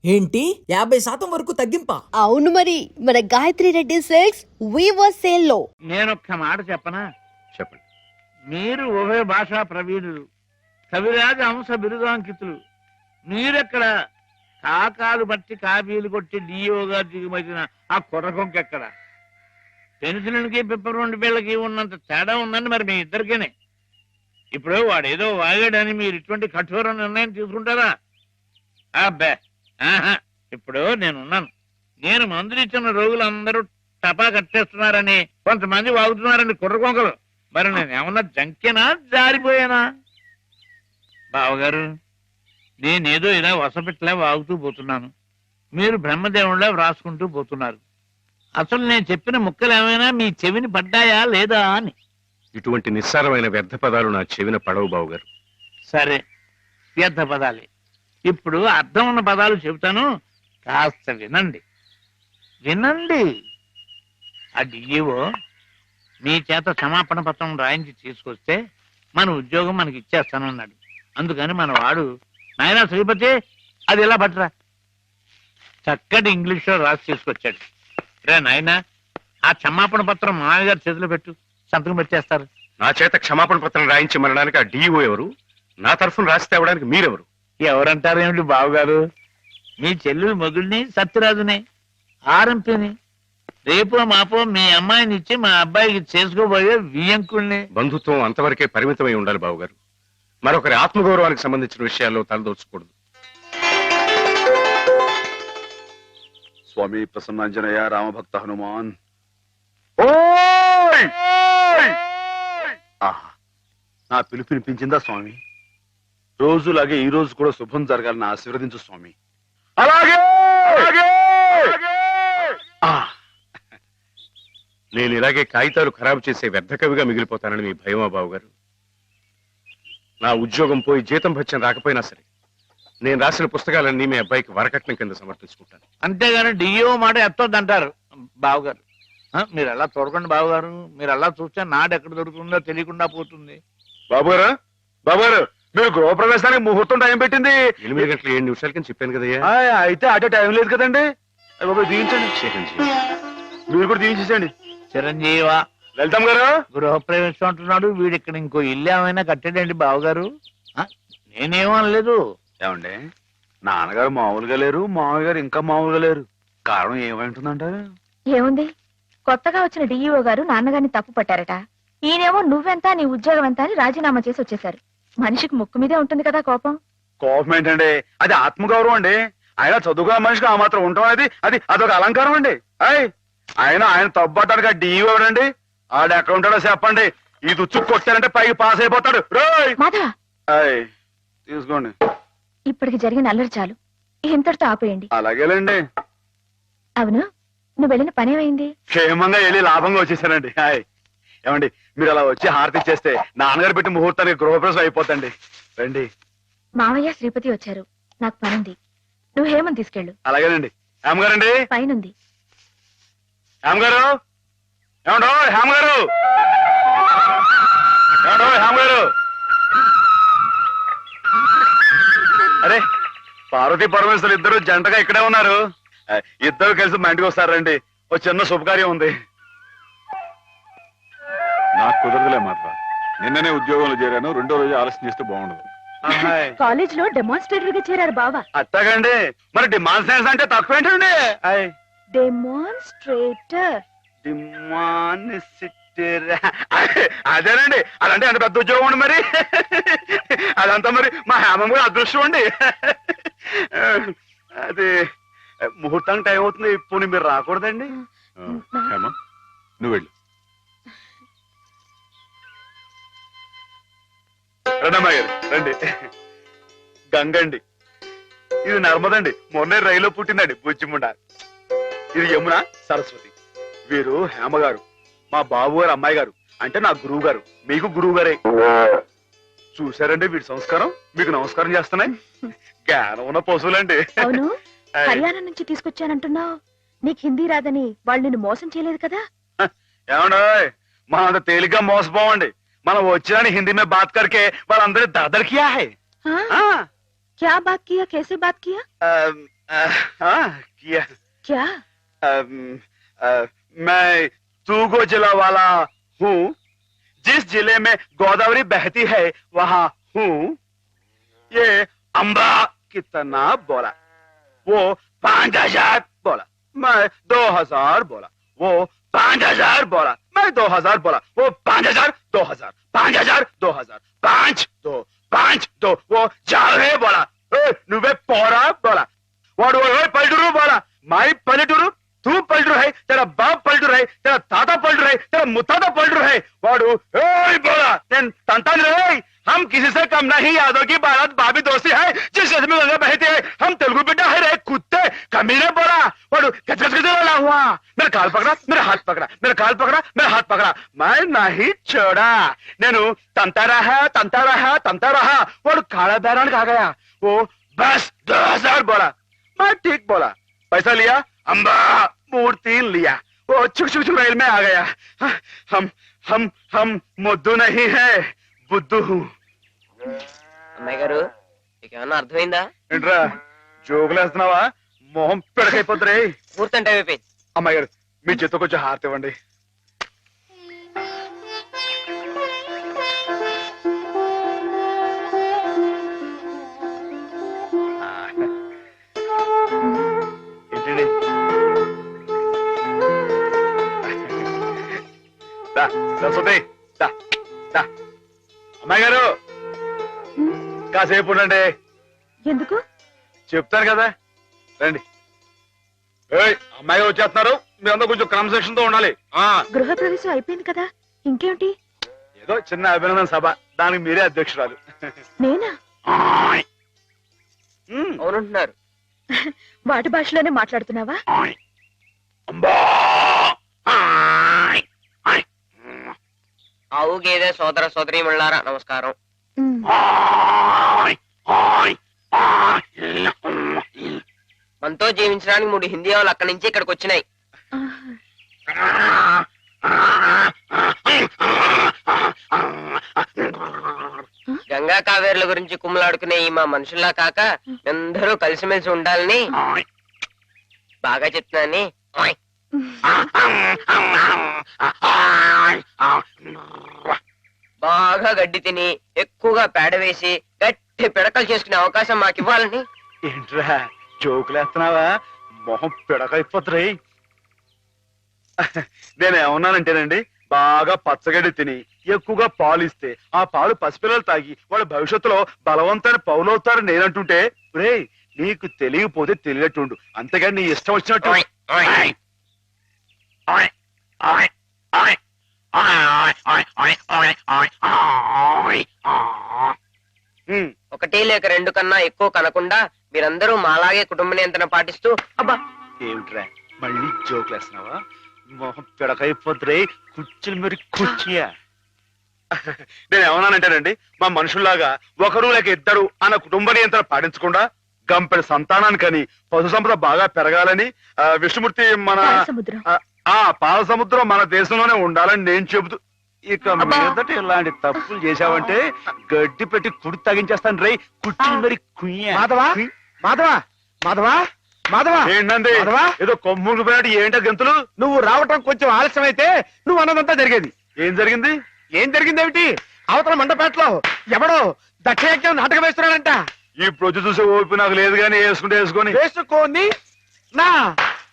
ఏంటి 50% వరకు తగ్గింపా? అవును మరి, మన Gayatri Reddy silks weaver sale లో. నేనొక్క మాట చెప్పనా? చెప్పండి. మీరు ఉభయ భాషా ప్రవీణులు, కవిరాజ అంశ బిరుదాంకితులు. మీరెక్కడ కాకాలు బట్టి కాపీలు కొట్టి డిఓగా దిగుమతిన ఆ కుర్రకొంకెక్కడ? పెన్సిల్కి పిప్పర్ బిళ్ళకి ఉన్నంత తేడా ఉందండి మరి మీ ఇద్దరికేనే. ఇప్పుడు వాడేదో వాగాడని మీరు ఇటువంటి కఠోర నిర్ణయం తీసుకుంటారా? అబ్బే ఆహా. ఇప్పుడు నేనున్నాను. నేను మందులు ఇచ్చిన రోగులందరూ టపా కట్టేస్తున్నారని కొంతమంది వాగుతున్నారని కుర్రకొంకలు. మరి నేను ఏమన్నా జంకేనా, జారిపోయానా? బావగారు, నేనేదో ఇలా వసపెట్లా వాగుతూ పోతున్నాను, మీరు బ్రహ్మదేవుళ్ళ వ్రాసుకుంటూ పోతున్నారు. అసలు నేను చెప్పిన ముక్కలు ఏమైనా మీ చెవిని పడ్డాయా లేదా అని. ఇటువంటి నిస్సారమైన వ్యర్థ పదాలు నా చెవిన పడవు బావుగారు. సరే, వ్యర్థ పదాలే. ఇప్పుడు అర్థం ఉన్న పదాలు చెబుతాను, కాస్త వినండి. వినండి. ఆ డిఈఓ మీ చేత క్షమాపణ పత్రం రాయించి తీసుకొస్తే మన ఉద్యోగం మనకి ఇచ్చేస్తానన్నాడు. అందుకని మన వాడు, నాయనా శ్రీపతి అది ఇలా పట్టరా, చక్కటి ఇంగ్లీష్లో రాసి తీసుకొచ్చాడు. రే నాయనా, ఆ క్షమాపణ పత్రం మామయ్య గారి చేతిలో పెట్టు, సంతకం పెట్టేస్తారు. నా చేత క్షమాపణ పత్రం రాయించి మనడానికి ఆ డిఓ ఎవరు? నా తరఫున రాసి తేవడానికి మీరెవరు? ఎవరంటారు ఏమిటి బావగారు? మీ చెల్లెలు మొగుడిని, సత్యరాజుని, ఆర్ఎంపీని. రేపో మాపో మీ అమ్మాయిని ఇచ్చి మా అబ్బాయికి చేసుకోబోయే వియ్యంకుల్ని. బంధుత్వం అంతవరకే పరిమితమై ఉండాలి బావుగారు. మరొకరి ఆత్మగౌరవానికి సంబంధించిన విషయాల్లో తలదోచకూడదు. స్వామి ప్రసన్నాంజనేయ రామభక్త హనుమాన్. ఆహా, నా పిలుపు వినిపించిందా స్వామి? రోజులాగే ఈ రోజు కూడా శుభం జరగాలని ఆశీర్వదించు స్వామి. అలాగే. నేను ఇలాగే కాగితాలు ఖరాబు చేసే వ్యర్థ కవిగా మిగిలిపోతానని మీ భయమా బావుగారు? నా ఉద్యోగం పోయి జీతం భత్యం రాకపోయినా సరే నేను రాసిన పుస్తకాలన్నీ మీ అబ్బాయికి వరకట్నం కింద సమర్పించుకుంటాను. అంతేగాని డిఈఓ మాట ఎత్తొద్దంటారు బావగారు. మీరు అలా చూడకండి బావగారు, మీరు అలా చూస్తే నాడు ఎక్కడ దొరుకుతుందో తెలియకుండా పోతుంది. బాబుగారు, బాబుగారు, మీరు గృహప్రవేశానికి ముహూర్తం టైం పెట్టింది 8 గంటల 7 నిమిషాలకి చెప్పాను కదయ్యా. అయితే అటే టైం లేదు కదండి. బాబు దీవించండి, చిరంజీవి. మీరు కూడా దీవించేసండి. చిరంజీవా, లలితం గారు, గృహప్రవేశం అంటున్నాడు వీడు. ఇక్కడ ఇంకో ఇల్లు ఏమైనా కట్టాడండి బావగారు? నేనేమనలేదు. ఏమండి, నాన్నగారు మామూలుగా లేరు, మామయ్య గారు ఇంకా మామూలుగా లేరు. కారణం ఏమంటుందంటారు? ఏముంది, కొత్తగా వచ్చిన డిఈఓ గారు నాన్నగారిని తప్పు పట్టారట. ఈయనేమో నువ్వెంత నీ ఉద్యోగం ఎంత అని రాజీనామా చేసి వచ్చేశారు. మనిషికి ముక్కు మీదే ఉంటుంది కదా కోపం. కోపం ఏంటండి, అది ఆత్మగౌరవం అండి. ఆయన చదువుకున్న మనిషికి ఆ మాత్రం ఉండటం అనేది అదొక అలంకారం అండి. ఆయన తప్పు పట్టాడు డిఈఓ ఎవరండి? ఆడు ఎక్కడ ఉంటాడో చెప్పండి. ఈ దుచ్చు కొట్టారంటే పైకి పాస్ అయిపోతాడు. తీసుకోండి. ఇప్పటికి జరిగిన అల్లరి చాలు, ఇంతటితో ఆపేయండి. అలాగేలేండి. అవును, నువ్వు వెళ్ళిన పనేమైంది? క్షేమంగా వెళ్ళి లాభంగా వచ్చేసానండి. ఏమండి, మీరు అలా వచ్చి హారతి ఇచ్చేస్తే నాన్నగారు పెట్టి ముహూర్తానికి గృహప్రవేశం అయిపోతండి. రండి. మావయ్య శ్రీపతి వచ్చారు, నాకు పనుంది. నువ్వు హేమని తీసుకెళ్ళు. అలాగేనండి. హేమగారండి, పైనుంది. హేమగారు, ఏమండో హేమగారు, ఏమండో హేమగారు. అరే, పార్వతీ పరమేశ్వరులు ఇద్దరు జంటగా ఇక్కడే ఉన్నారు. ఇద్దరు కలిసి మా ఇంటికి వస్తారండి. ఓ చిన్న శుభకార్యం ఉంది. నాకు కుదరదులే మాత్రం. నిన్ననే ఉద్యోగంలో చేరాను. 2వ రోజు ఆలస్యం చేస్తే బాగుండదు. కాలేజ్ లో డెమాన్స్ట్రేటర్ గా చేరారు బావా. అట్టగండి. మరి డిమాన్స్ట్రేషన్ అంటే తక్కువ ఏంటండి? డెమాన్స్ట్రేటర్. అదేనండి, అదంటే అంత పెద్ద ఉద్యోగం అండి. మరి అదంతా మరి మా హేమమ్మ గారి అదృష్టం అండి. అది ముహూర్తానికి టైం అవుతుంది. ఇప్పుడు మీరు రాకూడదండి. హేమ, నువ్వు వెళ్ళు. రండమ్మా గారు, రండి. గంగండి, ఇది నర్మదండి. మొన్నే రైల్లో పుట్టిందండి బుజ్జిముండ. ఇది యమున, సరస్వతి. వీరు హేమ గారు, మా బాబు గారు అమ్మాయి గారు. అంటే నా గురువు గారు, మీకు గురువు గారే. చూసారండి వీడి సంస్కారం? మీకు నమస్కారం చేస్తున్నాయి. జ్ఞానం ఉన్న పశువులండి. అవును, హర్యానా నుంచి తీసుకొచ్చానంటున్నావు. నీకు హిందీ రాదని వాళ్ళు నిన్ను మోసం చేయలేదు కదా? ఏమండో, మనం అంత తేలిగ్గా మోసపోవండి. మనం వచ్చిన హిందీ మే బాత్ కరికే వాళ్ళందరి దర్దర్ కియా హై. क्या बात किया, कैसे बात किया? किया క్యా मैं तूगो जिला वाला हूँ जिस जिले में गोदावरी बहती है वहाँ हूँ ये अम्बा कितना बोला वो 5000 बोला मैं 2000 बोला वो 5000 बोला मैं 2000 बोला वो 5000 2000 5000 2000 5 2 वो जावे बोला నువ్వే పోరా बोला వాడు పల్లెటూరు बोला माई पलटूरू तू पलटू है तेरा बाप पलटू है तेरा ताता पलटू है तेरा मुताता पलटू है वाडू बोला तंता हम किसी से कम नहीं यादों की बारात भाभी दोस्ती है जिस में गंगा बहती है हम तेलुगु बेटा है रे कुत्ते कमीने बोला वाडू गजगज वाला हुआ मेरा काल पकड़ा मेरा हाथ पकड़ा मेरा काल पकड़ा मेरा हाथ पकड़ा मैं नहीं छोड़ा नैनु तंता रहा वाडू काला बैरान आ गया वो बस 2000 बोला मैं ठीक बोला पैसा लिया अम्बा मूर्ति लिया वो छुक रेल में आ गया हम मुद्दू नहीं है बुद्धू हूँ అమ్మాయి గారు మీకు ఏమన్నా అర్థమైందా? ఏంట్రా జోకులేస్తున్నావా మొహం పెడకైపోతురే పూర్తి అంటే అయిపోయింది. అమ్మాయి గారు మీ చేతితో కొంచెం హారతి ఇవ్వండి ఏంటండి సరస్వతి అమ్మాయి గారు కాసేపు ఉండండి ఎందుకు? చెప్తాను కదా రండి అమ్మాయి గారు వచ్చేస్తున్నారు మీరందరూ కొంచెం క్రమశిక్షణ తో ఉండాలి గృహప్రవేశం అయిపోయింది కదా ఇంకేమిటి? ఏదో చిన్న అభినందన సభ దానికి మీరే అధ్యక్షురాలు నేనా? అవునంటున్నారు. వాటి భాషలోనే మాట్లాడుతున్నావా? ఆవు గేదె సోదర సోదరీమణులారా నమస్కారం. మనతో జీవించడానికి 3 హిందీ వాళ్ళు అక్కడి నుంచి ఇక్కడికి వచ్చినాయి. గంగా కావేరుల గురించి కుమ్మలాడుకునే ఈ మా మనుషుల్లా కాక అందరూ కలిసిమెలిసి ఉండాలని బాగా చెప్తున్నాని బాగా గడ్డి తిని ఎక్కువగా పేడ వేసి గట్టి పిడకలు చేసుకునే అవకాశం మాకు ఇవ్వాలని. ఏంట్రా జోకులేస్తున్నావా మొహం పిడకైపోతురే నేనేమన్నానంటేనండి బాగా పచ్చగడ్డి తిని ఎక్కువగా పాలు ఇస్తే ఆ పాలు పసిపిల్లలు తాగి వాళ్ళ భవిష్యత్తులో బలవంతమైన పౌలవుతారని నేనంటుంటే రే నీకు తెలియకపోతే తెలియట్టుండు అంతేగాని నీ ఇష్టం వచ్చినట్టు ఒకటి లేక 2 కన్నా ఎక్కువ కనకుండా మీరందరూ మాలాగే కుటుంబ నియంత్రణ పాటిస్తూ అబ్బా ఏమిట్రా మళ్ళీ జోకులేస్తున్నావా మొహం పిడకైపోతురే కుర్చీలు మరి కుర్చీయా నేను ఏమన్నానంటేనండి మా మనుషుల్లాగా ఒకరు లేక ఇద్దరు అన్న కుటుంబ నియంత్రణ పాటించకుండా గంపెడు సంతానాన్ని కని పశు సంపద బాగా పెరగాలని విష్ణుమూర్తి మన పాల సముద్రం మన దేశంలోనే ఉండాలని నేను చెబుతూ ఇక మీదట ఇలాంటి తప్పులు చేశావంటే గడ్డి పెట్టి కుడి తగించేస్తాను రే కుర్చీలు మరి కుయ్యా మాధవా మాధవా మాధవా మాధవా ఏంటండి ఏదో కొమ్ములు పోయినట్టు ఏంటో గంతులు నువ్వు రావటం కొంచెం ఆలస్యం అయితే నువ్వు అన్నదంతా జరిగేది ఏం జరిగింది ఏమిటి అవతల మండపేటలో ఎవడో దక్షయజ్ఞం నాటకం వేస్తున్నాడంట ఇప్పుడు వచ్చి చూసే ఓపి నాకు లేదు కానీ వేసుకొని నా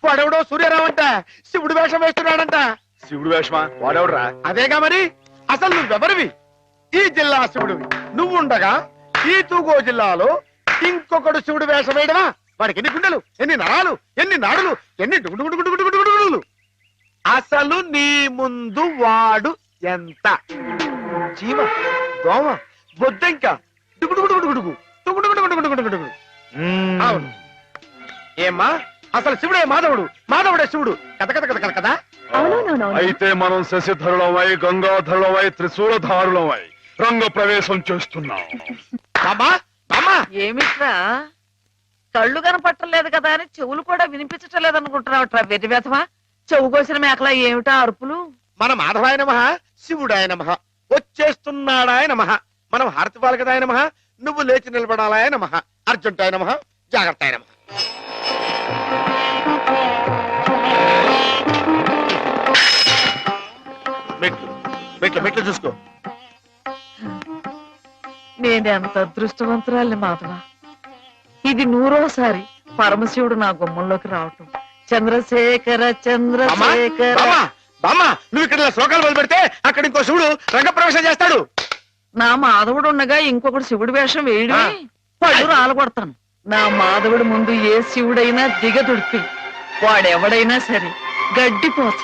వాడెవడో సూర్యరావు అంట శివుడు వేషం వేస్తున్నాడంట శివుడు వేషమా వాడెవడరా అదేగా మరి అసలు నువ్వెవరివి ఈ జిల్లా శివుడివి నువ్వుండగా ఈ తూగో జిల్లాలో ఇంకొకడు శివుడు వేషం వేయడమా వాడికి ఎన్ని గుండెలు ఎన్ని నరాలు ఎన్ని నాడులు ఎన్ని డుగుడుగుడుగుడుగుడుగుడుగుడుగులు అసలు నీ ముందు వాడు ఎంత జీవ దోమ బొద్దంక డుగుడుగుడుగుడుగుడుగు డుగుడుగుడుగుడుగుడుగుడుగుడుగు అవును ఏమ్మా అసలు శివుడే మాధవుడు మాధవుడే శివుడు కథ కథ కథ కదా అయితే మనం శశిధరులమై గంగాధరులమై త్రిశూలధారులమై రంగ ప్రవేశం చేస్తున్నాం ఏమిట్రా కళ్ళు కనపట్టలేదు కదా అని చెవులు కూడా వినిపించటం లేదనుకుంటున్నావుట్రా వెతి వెతమా చెవు కోసిన మేకలా ఏమిటా అరుపులు మన మాధవాయ నమః శివుడాయ నమః వచ్చేస్తున్నాడాయ నమః మనం హారతి పాలకదాయ నమః నువ్వు లేచి నిలబడాలాయ నమః అర్జుంటాయ నమః జాగ్రత్తాయ నమః మెట్లు చూసుకో. నేనెంత అదృష్టవంతురాలి మాధవ. ఇది 100వసారి పరమశివుడు నా గుమ్మంలోకి రావటం. చంద్రశేఖర చంద్రశేఖర. బామ్మ నువ్వు ఇక్కడ శ్లోకాలు మొదలు పెడితే అక్కడ ఇంకో శివుడు రంగప్రవేశం చేస్తాడు. నా మాధవుడు ఉండగా ఇంకొకటి శివుడి వేషం వేయడమే పళ్ళు రాలగొడతాను. నా మాధవుడి ముందు ఏ శివుడైనా దిగదుడిపి వాడెవడైనా సరే గడ్డిపోచ,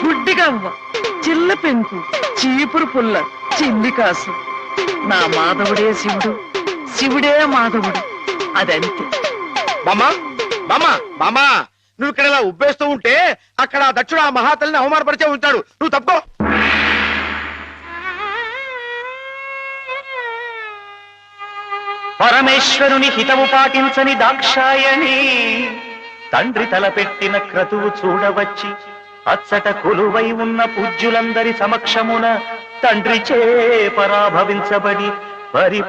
గుడ్డిగవ్వ, చిల్ల పెంకు, చీపురు పుల్ల, చిల్లి కాసు. నా మాధవుడే శివుడు, శివుడే మాధవుడు. అదంతే. బామ్మ నువ్వు ఇక్కడ ఇలా ఉబ్బేస్తూ ఉంటే అక్కడ దక్షుడు ఆ మహాతల్లిని అవమానపరిచే ఉంటాడు. నువ్వు తప్పుకో. పరమేశ్వరుని హితవు పాటించని దాక్షాయణి తండ్రి తలపెట్టిన క్రతువు చూడవచ్చి అచ్చట కొలువై ఉన్న పూజ్యులందరి సమక్షమున తండ్రి చే పరాభవించబడి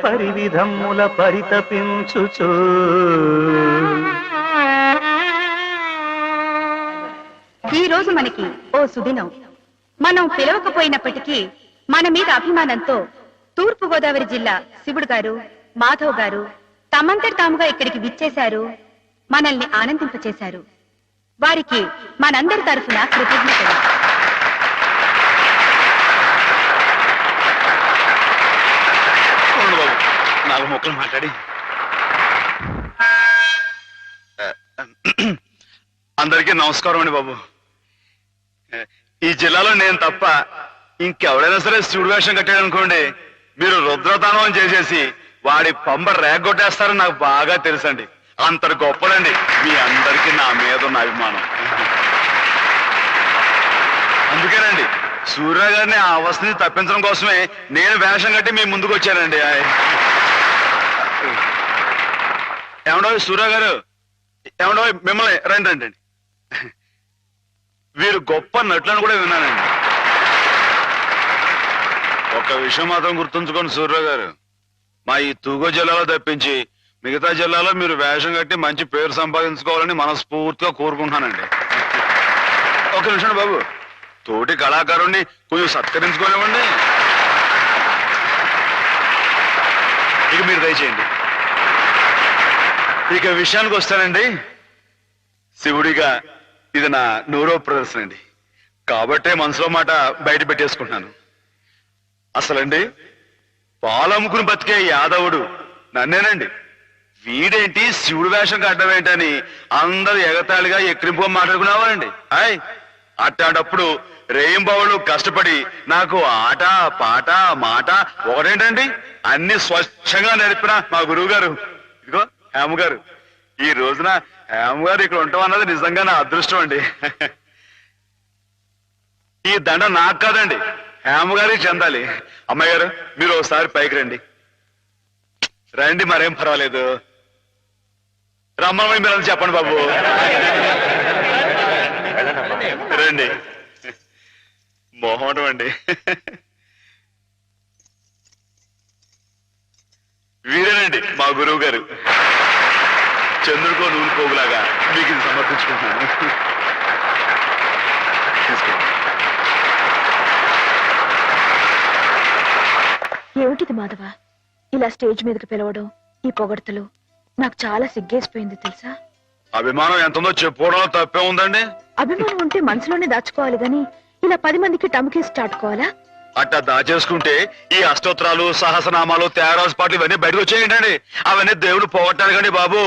పరి విధముల పరితపించుచు ఈ రోజు మనకి ఓ సుదినం. మనం పిలవకపోయినప్పటికీ మన మీద అభిమానంతో తూర్పు గోదావరి జిల్లా శివుడు గారు, మాధవ్ గారు తమంతటి తాముగా ఇక్కడికి విచ్చేశారు, మనల్ని ఆనందింపచేశారు. వారికి మనందరి తరఫున కృతజ్ఞతలు. నాలుగు మొక్కలు మాట్లాడి అందరికీ నమస్కారం అండి బాబు. ఈ జిల్లాలో నేను తప్ప ఇంకెవడైనా సరే శివుడు వేషం కట్టాడు అనుకోండి, మీరు రుద్రతానం చేసేసి వాడి పంబ రేగొట్టేస్తారని నాకు బాగా తెలుసండి. అంత గొప్పదండి మీ అందరికీ నా మీద ఉన్న అభిమానం. అందుకేనండి సూర్య గారిని ఆ అవస్థని తప్పించడం కోసమే నేను వేషం కట్టి మీ ముందుకు వచ్చానండి. ఏమండో సూర్య గారు, ఏమండో మిమ్మల్ని రండి రండి. వీరు గొప్ప నటులను కూడా విన్నానండి. ఒక విషయం మాత్రం గుర్తుంచుకోండి సూర్య గారు, మా ఈ తూగో జిల్లాలో తప్పించి మిగతా జిల్లాలో మీరు వేషం కట్టి మంచి పేరు సంపాదించుకోవాలని మనస్ఫూర్తిగా కోరుకుంటున్నానండి. ఒక నిమిషం బాబు, తోటి కళాకారుణ్ణి కొంచెం సత్కరించుకోనివ్వండి. ఇక మీరు దయచేయండి. ఇక విషయానికి వస్తానండి. శివుడిగా ఇది నా 100వ ప్రదర్శన అండి, కాబట్టే మనసులో మాట బయట పెట్టేసుకుంటున్నాను. అసలండి పాలమ్ముకుని బతికే యాదవుడు నన్నేనండి. వీడేంటి శివుడు వేషం కట్టడం ఏంటని అందరూ ఎగతాళిగా ఎక్కింపుగా మాట్లాడుకున్నావారండి. అట్లాంటప్పుడు రేయింబావులు కష్టపడి నాకు ఆట పాట మాట ఒకటేంటండి అన్ని స్వచ్ఛంగా నేర్పిన మా గురువు గారు, ఇదిగో హేమ గారు. ఈ రోజున హేమ గారు ఇక్కడ ఉంటాం అన్నది నిజంగా నా అదృష్టం అండి. ఈ దండ నాకు కాదండి, హేమ గారికి చెందాలి. అమ్మాయి గారు మీరు ఒకసారి పైకి రండి. రండి, మరేం పర్వాలేదు. రమ్మని మీరు చెప్పండి బాబు. రండి. మొహమాటం అండి. వీరేనండి మా గురువు గారు. చంద్రుడికో నూనె పోగులాగా మీకు ఇది సమర్పించుకుంటున్నాను. తీసుకోండి. ఏమిటిది మాధవ, ఇలా స్టేజ్ మీదకి పిలవడం, ఈ పొగడతలు నాకు చాలా సిగ్గేసిపోయింది తెలుసా. అభిమానం ఎంత ఉందో చెప్పుకోవడంలో తప్పే ఉందండి. అభిమానం ఉంటే మనసులోనే దాచుకోవాలి గాని ఇలా 10 మందికి టముకేసి చాటుకోవాలా? అట్టా దాచేసుకుంటే ఈ అష్టోత్తరాలు, సహస్రనామాలు, త్యాగరాజు పాటలు ఇవన్నీ బయటకు వచ్చేయండి. అవన్నీ దేవుడు పోగొట్టాలి కానీ బాబు.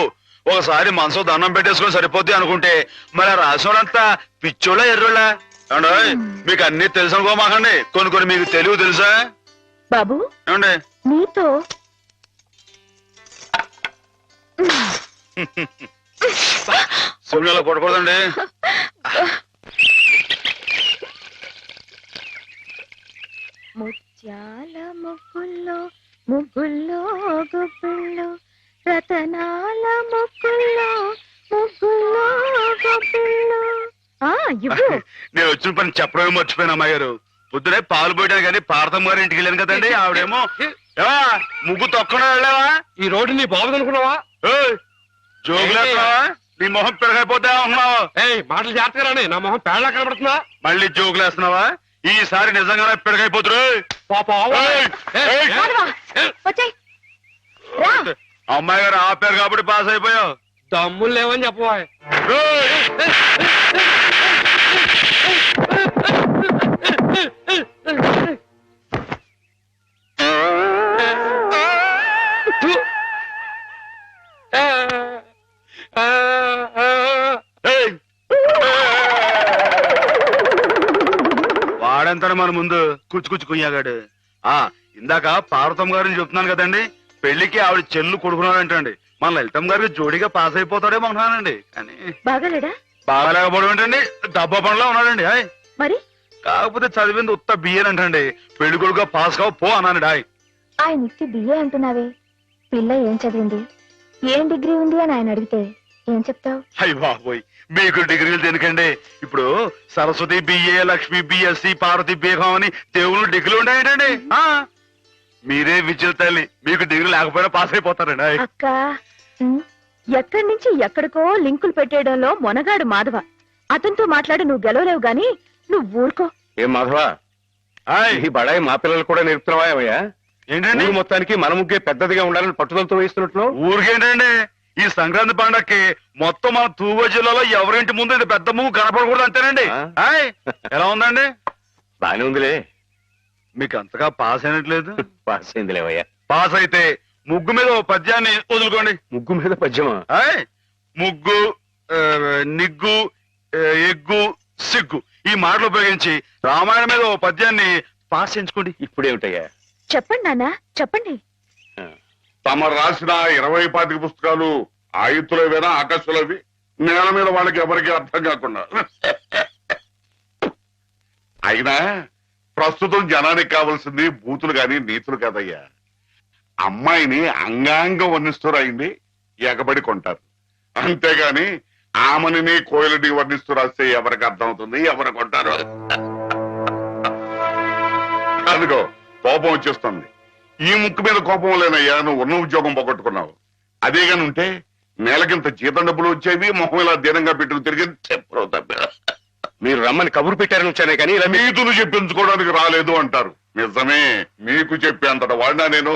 ఒకసారి మనసు దండం పెట్టేసుకుని సరిపోద్ది అనుకుంటే మరి రాసోడంతా పిచ్చోళ్ళ ఎర్రోళ్ళ ఏమండి? మీకు అన్ని తెలుసు అనుకోమాకండి, కొన్ని మీకు తెలివి తెలుసా బాబు? ఏమండి నీతో శివునిలో కొట్టకూడదండి. ముత్యాల ముగ్గుల్లో ముగ్గుల్లో గొప్పల్లో, రతనాల ముగ్గుల్లో ముగ్గుల్లో గొప్పల్లో. నేను వచ్చిన పని చెప్పడమే మర్చిపోయాను అమ్మాయి గారు. పొద్దునే పాలు పోయడానికి కానీ పార్థం గారి ఇంటికి వెళ్ళాను కదండి. ఆవిడేమో ముగ్గు తొక్కడా వెళ్ళావా? ఈ రోడ్డు నీ బాబు అనుకున్నావా? జోగులేస్తున్నావా? నీ మొహం పెరగైపోతా ఉన్నావా? మాటలు జాగ్రత్తగా రాని, నా మొహం పేడలా కనబడుతుందా? మళ్ళీ జోగులేస్తున్నావా? ఈసారి నిజంగానే పిడకైపోతురు. వచ్చాయి రా. అమ్మాయి గారు ఆపారు కాబట్టి పాస్ అయిపోయావు. దమ్ములు లేవని చెప్పవా? వాడంతా మన ముందు కుచ్చి కుయ్యాగాడు. ఇందాక పార్వతమ్మ గారిని చెప్తున్నాను కదండి, పెళ్లికి ఆవిడ చెల్లు కొడుకున్నాడంటండి. మన లలితమ్మ గారికి జోడిగా పాస్ అయిపోతాడేమో అంటున్నానండి. కానీ బాగాలేడా? బాగాలేకపోవడం ఏంటండి, డబ్బా పనిలో ఉన్నాడండి. హాయ్ మరి కాకపోతే చదివింది ఉత్త బియ్యం అంటండి. పెళ్లి కొడుకుగా పాస్ కావు పో అన్నానండి. హాయ్ ఆయన ఇచ్చి బిఏ అంటున్నావే, పిల్ల ఏం చదివింది, ఏం డిగ్రీ ఉంది అని ఆయన అడిగితే ఏం చెప్తావు? అయ్య బాబోయ్, మీకు డిగ్రీలు ఎందుకండి? ఇప్పుడు Saraswati BA, Lakshmi BSc, Parvati BCom అని దేవుళ్ళు డిగ్రీలు ఉన్నాయండి. మీరే విద్యుత్ తల్లి, మీకు డిగ్రీ లేకపోయినా పాస్ అయిపోతారండి. అక్క ఎక్కడి నుంచి ఎక్కడికో లింకులు పెట్టేయడంలో మొనగాడు మాధవ. అతనితో మాట్లాడి నువ్వు గెలవలేవు గాని నువ్వు ఊరుకో. ఏం మాధవా, ఈ బడాయి మా పిల్లలు కూడా నేర్పుతున్నావా ఏమయ్యా? ఏంటండి ఊరు మొత్తానికి మన ముగ్గే పెద్దదిగా ఉండాలని పట్టుదలతో వేస్తున్నట్లు. ఊరికేంటండి, ఈ సంక్రాంతి పండక్కి మొత్తం మన తూగో జిల్లాలో ఎవరింటి ముందు ఇది పెద్ద ముగ్గు కనపడకూడదు అంతేనండి. హాయ్ ఎలా ఉందండి? బానే ఉందిలే. మీకు అంతగా పాస్ అయినట్లేదు. పాస్ అయింది లేవయ్యా. పాస్ అయితే ముగ్గు మీద ఓ పద్యాన్ని వదులుకోండి. ముగ్గు మీద పద్యమా? ముగ్గు, నిగ్గు, ఎగ్గు, సిగ్గు ఈ మాటలు ఉపయోగించి రామాయణం మీద ఓ పద్యాన్ని పాస్ చేయించుకోండి. ఇప్పుడేమిటయ్యా? చెప్పండి నాన్న చెప్పండి. తమ రాసిన 20-25 పుస్తకాలు ఆయుత్తులవేనా ఆకాశులవి? నేల మీద వాళ్ళకి ఎవరికి అర్థం కాకుండా. అయినా ప్రస్తుతం జనానికి కావాల్సింది బూతులు గాని నీతులు కాదయ్యా. అమ్మాయిని అంగాంగం వర్ణిస్తూ రాయింది ఎగబడి కొంటారు, అంతేగాని ఆమెని కోయిలని వర్ణిస్తూ రాస్తే ఎవరికి అర్థం అవుతుంది, ఎవరు కొంటారు? అందుకో కోపం వచ్చేస్తుంది. ఈ ముక్కు మీద కోపం లేనయ్యా, నువ్వు ఉన్న ఉద్యోగం పోగొట్టుకున్నావు. అదే గాని ఉంటే నెలకింత జీతం డబ్బులు వచ్చేవి, మొహం ఇలా దీనంగా పెట్టుకు తిరిగి చెప్పరు తప్ప. మీరు రమ్మని కబురు పెట్టారని వచ్చానే కానీ ఇలా నీతులు చెప్పించుకోవడానికి రాలేదు అంటారు. నిజమే, మీకు చెప్పేంతట వాడినా నేను.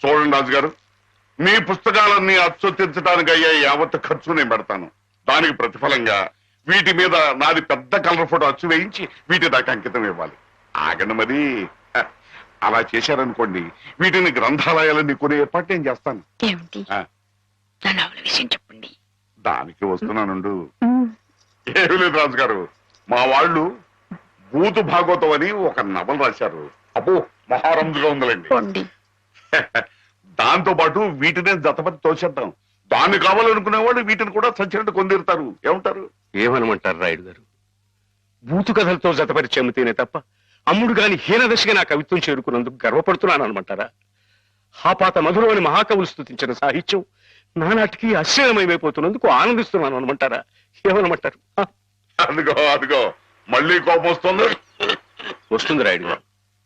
చూడండి రాజు గారు, మీ పుస్తకాలన్నీ అచ్చొత్తించడానికి అయ్యే యావత్ ఖర్చు నేను పెడతాను. దానికి ప్రతిఫలంగా వీటి మీద నాది పెద్ద కలర్ ఫోటో అచ్చు వేయించి వీటి దాకా అంకితం ఇవ్వాలి. ఆగండి మరి. అలా చేశారనుకోండి, వీటిని గ్రంథాలయాలన్నీ కొనే ఏర్పాటు నేను చేస్తాను. విషయం చెప్పండి. దానికి వస్తున్నానుండు. ఏమీ లేదు రాజు గారు, మా వాళ్ళు భూతు భాగవతం అని ఒక నవల రాశారు. అబ్బో మహారంజుగా ఉందండి. దాంతో పాటు వీటిని జతపతి తోచేద్దాం. దాన్ని కావాలనుకునే వాళ్ళు వీటిని కూడా సచ్చినట్టు కొందిరుతారు. ఏమంటారు? ఏమనమంటారు రాయుడు గారు? బూతు కథలతో జతపరిచి అమ్మితేనే తప్ప అమ్ముడు గాని హీనదశగా నా కవిత్వం చేరుకున్నందుకు గర్వపడుతున్నాను అనమంటారా? హాపాత మధురమని మహాకవులు స్తుతించిన సాహిత్యం నానాటికి అశ్లీలమైపోతున్నందుకు ఆనందిస్తున్నాను అనమంటారా? ఏమనమంటారు? అదిగో అదిగో మళ్ళీ కోపం వస్తుంది. వస్తుంది రాయుడు గారు.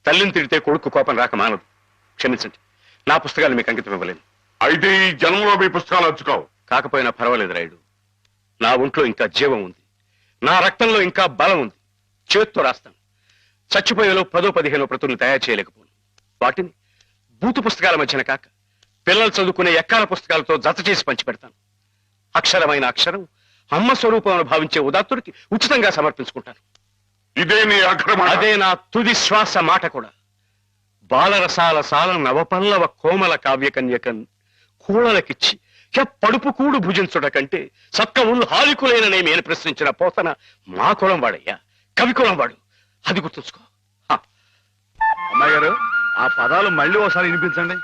తల్లిని తిడితే కొడుకు కోపం రాక మానదు. క్షమించండి, నా పుస్తకాలు మీకు అంకితం ఇవ్వలేను. అయితే ఈ జన్మలో మీ పుస్తకాలు వచ్చుకోవు. కాకపోయినా పర్వాలేదు రాయుడు, నా ఒంట్లో ఇంకా జీవం ఉంది, నా రక్తంలో ఇంకా బలం ఉంది. చేత్తో రాస్తాను. చచ్చిపోయేలో 10-15 ప్రతులను తయారు చేయలేకపోను. వాటిని బూతు పుస్తకాల మధ్యన కాక పిల్లలు చదువుకునే ఎక్కాల పుస్తకాలతో జత చేసి పంచిపెడతాను. అక్షరమైన అక్షరం అమ్మ స్వరూపం భావించే ఉదాత్తుడికి ఉచితంగా సమర్పించుకుంటాను. ఇదే నీ అక్రమ. అదే నా తుది శ్వాస మాట కూడా. బాలరసాల సాల నవపల్లవ కోమల కావ్యకన్యకన్ కూడలకిచ్చి పడుపు కూడు భుజించుట కంటే సక్క ఊళ్ళు హాలికులేననేమి అని ప్రశ్నించిన పోతన మా కులం వాడయ్యా, కవి కులం వాడు. అది గుర్తుంచుకో. అమ్మాయి గారు, ఆ పదాలు మళ్ళీ ఒకసారి వినిపించండి.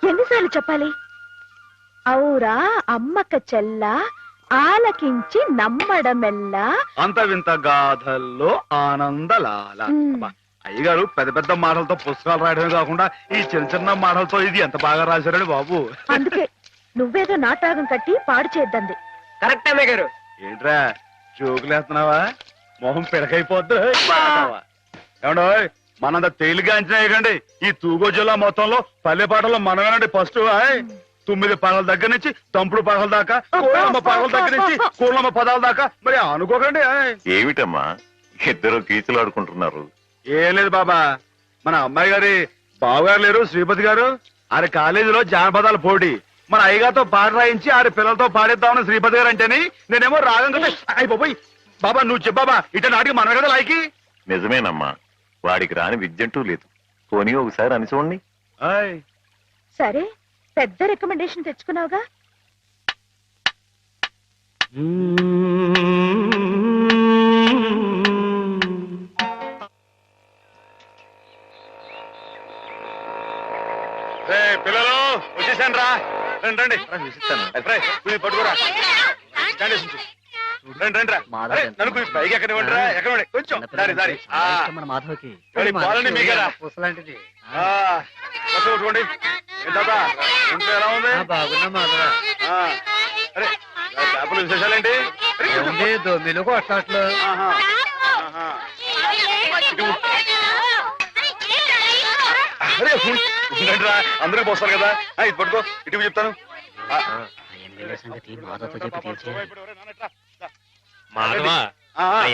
ఎన్నిసార్లు చెప్పాలి? ఔరా అమ్మక చెల్ల ఆలకించి నమ్మడమెల్లా అంత వింత గాథల్లో ఆనందలాల. అయ్యగారు పెద్ద పెద్ద మాటలతో పుస్తకాలు రాయడమే కాకుండా ఈ చిన్న చిన్న మాటలతో ఇది ఎంత బాగా రాశారండి బాబు. అందుకే నువ్వేదో నాటకం కట్టి పాడు చేద్దంది. కరెక్ట్ అమ్మాయి గారు. ఏంట్రా జోకులేస్తున్నావా? మొహం పిడకైపోద్దు. ఏమండో మనంత తేలిగా అంచనా వేయకండి. ఈ తూగో జిల్లా మొత్తంలో పల్లె పాటలో మనమేనండి ఫస్ట్. 9 పదాల దగ్గర నుంచి తంపుడు పదాల దాకా, కోళ్ళమ్మ పదాల దగ్గర నుంచి కోళ్ళమ్మ పదాల దాకా, మరి అనుకోకండి. ఏమిటమ్మా ఇద్దరు కీచులు ఆడుకుంటున్నారు? ఏం లేదు బాబా, మన అమ్మాయి గారి బావగారు లేరు శ్రీపతి గారు, ఆరి కాలేజీలో జానపదాల పోటీ, మన అయ్యగారితో పాట రాయించి ఆరి పిల్లలతో పాడేద్దామని శ్రీపతి గారు అంటేని నేనేమో రాగం కదా అయిపోయి. బాబా నువ్వు చెప్పాబా, ఇట నాటికి మన కదా లాయకి. నిజమేనమ్మా, వాడికి రాని విద్యంటూ లేదు. పోనీ ఒకసారి అని చూడండి. సరే, పెద్ద రికమెండేషన్ తెచ్చుకున్నావుగా. పిల్లలు వచ్చేసాను రా, రండి రండి పట్టుకోరా, రండి రండి రా. నన్ను కొంచెం పైకి ఎక్కనివ్వండి రా, ఎక్కనివ్వండి కొంచెం దారి దారి. మాధవకి పాలని మీకేరా పూసలాంటిది. కొట్టుకోండి. ఏంటా ఇంట్లో ఎలా ఉంది? బాగున్నా మాధవ. అరే చేపల విశేషాలేంటి? దొమ్మిలు కొట్లాట్లు. అరే ఉండండి రా, అందరికి పోస్తారు కదా. ఇది పట్టుకో, ఇటు చెప్తాను. మాధవా,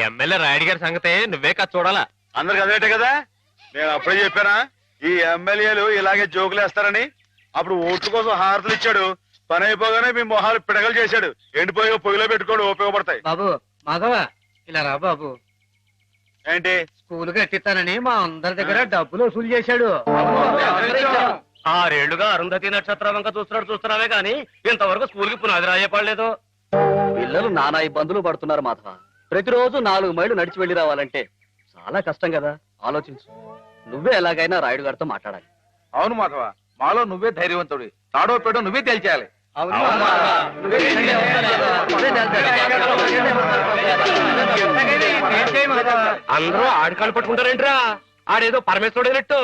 ఎమ్మెల్యే రాయుడు గారి సంగతే నువ్వే కాదు చూడాలా. అందరికి అదేటే కదా, నేను అప్పుడే చెప్పానా ఈ ఎమ్మెల్యేలు ఇలాగే జోకులు వేస్తారని. అప్పుడు ఓట్ల కోసం హారతులు ఇచ్చాడు, పని అయిపోగానే మీ మొహాలు పిడగలు చేశాడు. ఎండిపోయి పొయ్యిలో పెట్టుకోడు, ఉపయోగపడతాయి. బాబు మాధవ, ఇలా రా బాబు. ఏంటి? స్కూల్ కట్టిస్తానని మా అందరి దగ్గర డబ్బులు వసూలు చేశాడు. 6 ఏళ్లుగా అరుంధతి నక్షత్రం వంక చూస్తున్నావే గాని ఇంతవరకు స్కూల్ కి పునాది రాయపడలేదు. పిల్లలు నానా ఇబ్బందులు పడుతున్నారు మాధవ. ప్రతిరోజు 4 మైళ్ళు నడిచి వెళ్లి రావాలంటే చాలా కష్టం కదా. ఆలోచించు, నువ్వే ఎలాగైనా రాయుడు గారితో మాట్లాడాలి. అవును మాధవ, మాలో నువ్వే ధైర్యవంతుడి. తాడో పేడో నువ్వే తేల్చేయాలి. అందరూ ఆడికాళ్ళు పట్టుకుంటారేంట్రా? ఆడేదో పరమేశ్వరుడైనట్టు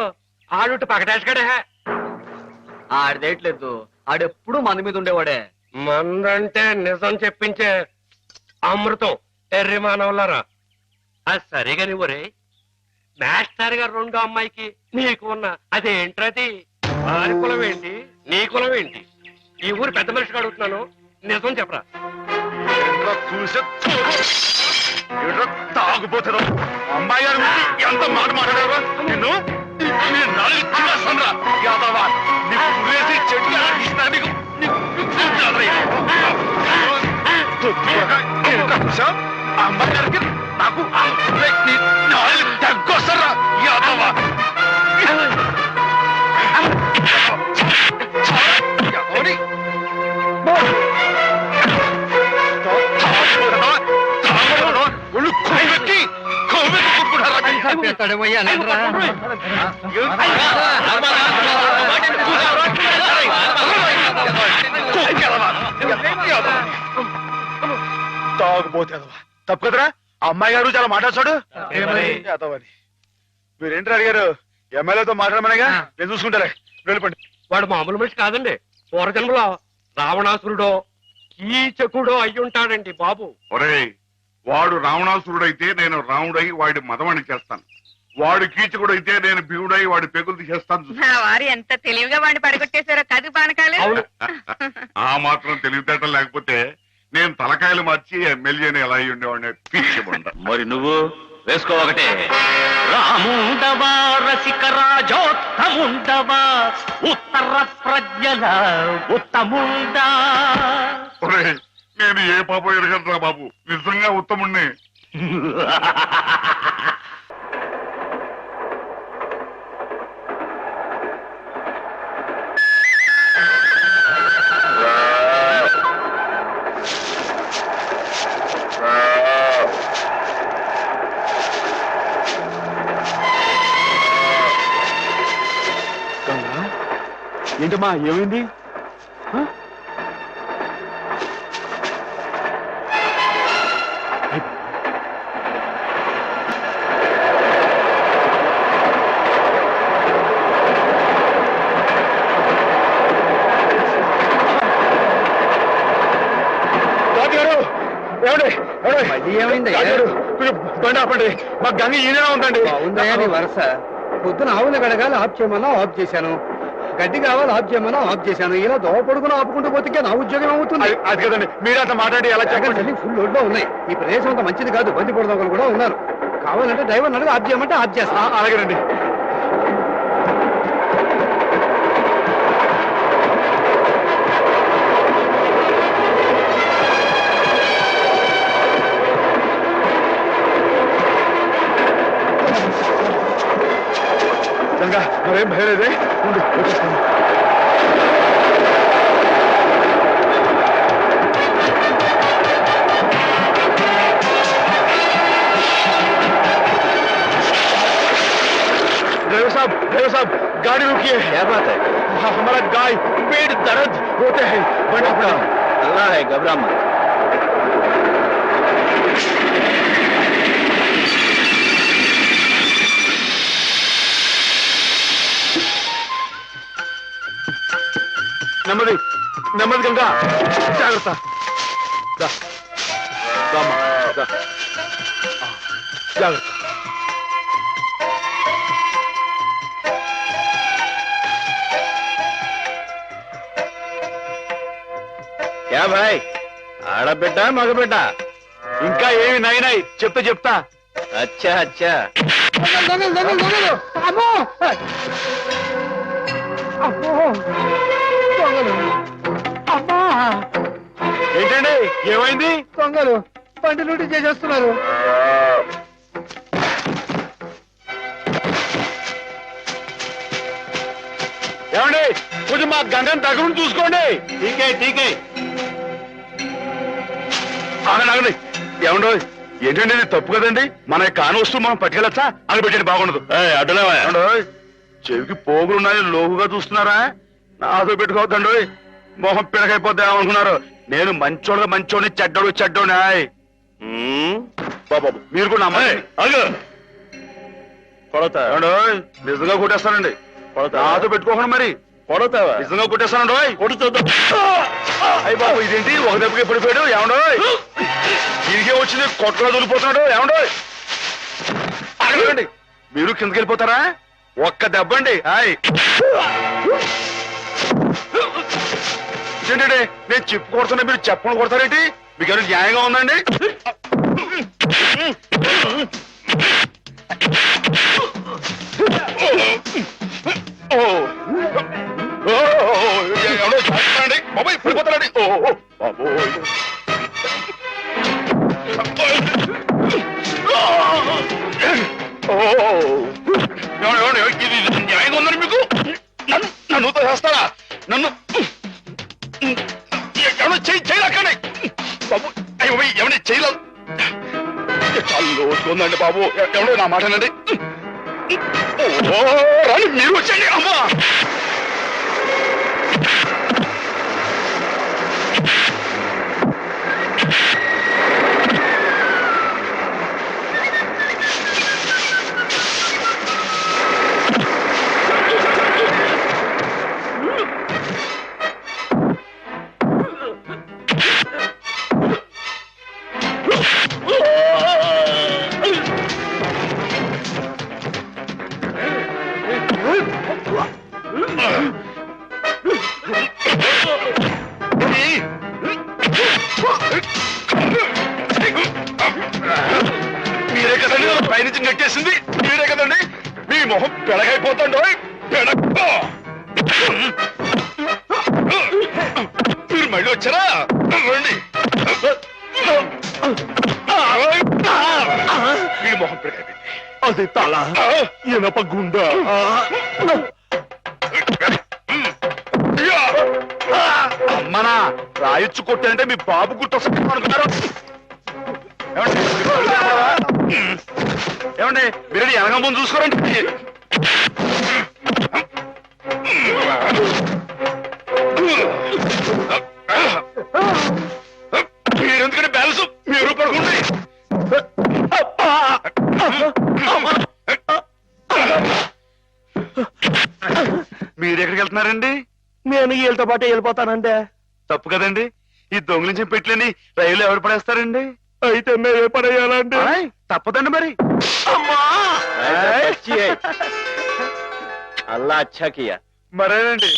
ఆడు పకటేసుకడే. ఆడదేట్లేదు, ఆడెప్పుడు మన మీద ఉండేవాడే. మందంటే నిజం చెప్పించే అమృతం ఎర్రి మానవులారా. అది సరిగా నువ్వురే మాస్టర్ గారు 2 అమ్మాయికి నీకు ఉన్న అదేంట్రది? వారి కులం ఏంటి, నీ కులం ఏంటి? ఈ ఊరు పెద్ద మనిషిగా అడుగుతున్నాను, నిజం చెప్పరా. తాగుపోతారు అమ్మాయి గారు ఎంత మాట మాట్లాడారు నిన్ను. అమ్మాయి గారికి నాకు తగ్గొస్తారా యాదవా. తాగుపోతే తప్పు కదరా. అమ్మాయి గారు చాలా మాట్లాడతాడు. మీరేంటి అడిగారు? ఎమ్మెల్యేతో మాట్లాడమనేగా, నేను చూసుకుంటారే. వెళ్ళిపోండి. వాడు మామూలు మనిషి కాదండి. పూర్వజన్మలో రావణాసురుడో కీచకుడో అయ్యుంటాడండి బాబు. ఒరేయ్, వాడు రావణాసురుడైతే నేను రాముడై వాడి మదవాణి చేస్తాను. వాడు కీచకుడైతే నేను భీముడై వాడి పెగులు తీసేస్తాను. వారు ఎంత తెలివిగా వాడిని పడగొట్టేశారో కదు పానకాలు. ఆ మాత్రం తెలివితేటం లేకపోతే నేను తలకాయలు మార్చి ఎమ్మెల్యేని ఎలా అయ్యి ఉండేవాడిని. పీచమంట. మరి నువ్వు వేసుకో ఒకటే. రాముండవా రసిక రాజోత్తముండవా ఉత్తర ప్రజ్ఞల ఉత్తముండా. ఒరేయ్, నేను ఏ పాపం ఎరగట్రా బాబు, నిజంగా ఉత్తముణ్ణి. ఏంటమ్మా ఏమైంది? ఏమైంది? బండి ఆపండి, మా గంగ ఈయన ఉందండి. ఉందయ్యా నీ వరస. పొద్దున ఆవులు గడగాలి ఆఫ్ చేయమన్నా ఆఫ్ చేశాను. గడ్డి కావాలి ఆఫ్ చేయమన్నా ఆఫ్ చేశాను. ఇలా దోవ పొడుగున ఆపుకుంటూ పోతే నా ఉద్యోగం అవుతుంది. అది కదండి, మీరు అంత మాట్లాడి ఎలా చెప్పండి. ఫుల్ లోడ్లో ఉన్నాయి. ఈ ప్రదేశం అంత మంచిది కాదు. బంది పొడదొకలు కూడా ఉన్నారు. కావాలంటే డ్రైవర్ అడిగి ఆఫ్ చేయమంటే ఆఫ్ చేస్తా. అలాగేనండి. గంగా మరేం భయం లేదే, ఉండు వచ్చేస్తాను. ड्राइवर साहब गाड़ी रुकिए। क्या बात है? हमारा गाय पेट दर्द होते हैं, बड़ा बड़ा। अल्लाह है, घबरा मत। నెమ్మది నెమ్మది గంగా, జాగ్రత్త. జాగ్రత్త. క్యా భాయ్, ఆడబిడ్డ మగబిడ్డ? ఇంకా ఏమి నాయనాయ్, చెప్తా. అచ్చా అచ్చా. ఏంటండి, ఏమైంది? దొంగలు బండి లూటీ చేసేస్తున్నారు. ఏమండి, కొంచెం మా గంగని దగ్గర చూసుకోండి. టీకే ఆగండి. ఏమండో, ఏంటండి ఇది తప్పు కదండి. మన కాని వస్తువు మనం పట్టుకెళ్ళచ్చా? అని పెట్టండి, బాగుండదు. అడ్డలేవా? చెవికి పోగులున్నాయి, లోగుగా చూస్తున్నారా? నాతో పెట్టుకోవద్దండి, మొహం పిడకైపోద్దా అనుకున్నారు. నేను మంచోడిని చెడ్డోడా. బాబు మీరు కూడా కొడతా నిజంగా కొట్టేస్తానండి. నాతో పెట్టుకోకుండా మరి కొడతావా? నిజంగా కొట్టేస్తానండి. అయ్యి బాబు, ఇదేంటి ఒక దెబ్బకి పడిపోయాడు? ఏమండో దీనికే వచ్చింది, కొట్టలో దొరికిపోతున్నాడు. ఏమండో అడగండి, మీరు కిందకి వెళ్ళిపోతారా? ఒక్క దెబ్బ అండి. ఏంటండి, నేను చెప్పు కొడుతున్నా, మీరు చెప్పని కొడతారేంటి? మీకు ఏమైనా న్యాయంగా ఉందండి? ఎవడో చేస్తానండి బాబాయ్, పడిపోతానండి. ఇది న్యాయంగా ఉందని మీకు? నన్ను చేస్తారా? నన్ను ఎవడో చేయలేకండి బాబు. ఎవరి చేయలేదు, చాలా లోతుకుందండి బాబు. ఎవడో నా మాటనండి. రాని మీరు వచ్చండి. అమ్మా, మీరే కదండి పైనుంచి నెట్టేసింది, మీరే కదండి. మీ మొహం పెడగైపోతాండో. మీరు మళ్ళీ వచ్చారా? రండి. మీ మొహం పెడగైపోయింది. అది తల, ఇనప గుండె. అమ్మనా, రాయొచ్చు కొట్టానంటే మీ బాబు గుర్తొస్తుంది అనుకున్నారు. ఏమండి, మీరు వెనక ముందు చూసుకోరండి. మీరెందుకంటే బ్యాలెన్స్ మీరు పడుకోండి. మీరెక్కడికి వెళ్తున్నారండి? నేను వీళ్ళతో పాటు వెళ్ళిపోతానంటే తప్పు కదండి. ఈ దొంగిలించిన పెట్టలేని రైలు ఎవరు పడేస్తారండి? అయితే మేమే పడేయాలండి. తప్పదండి మరి. అల్లా అచ్చా కియా. మరేనండి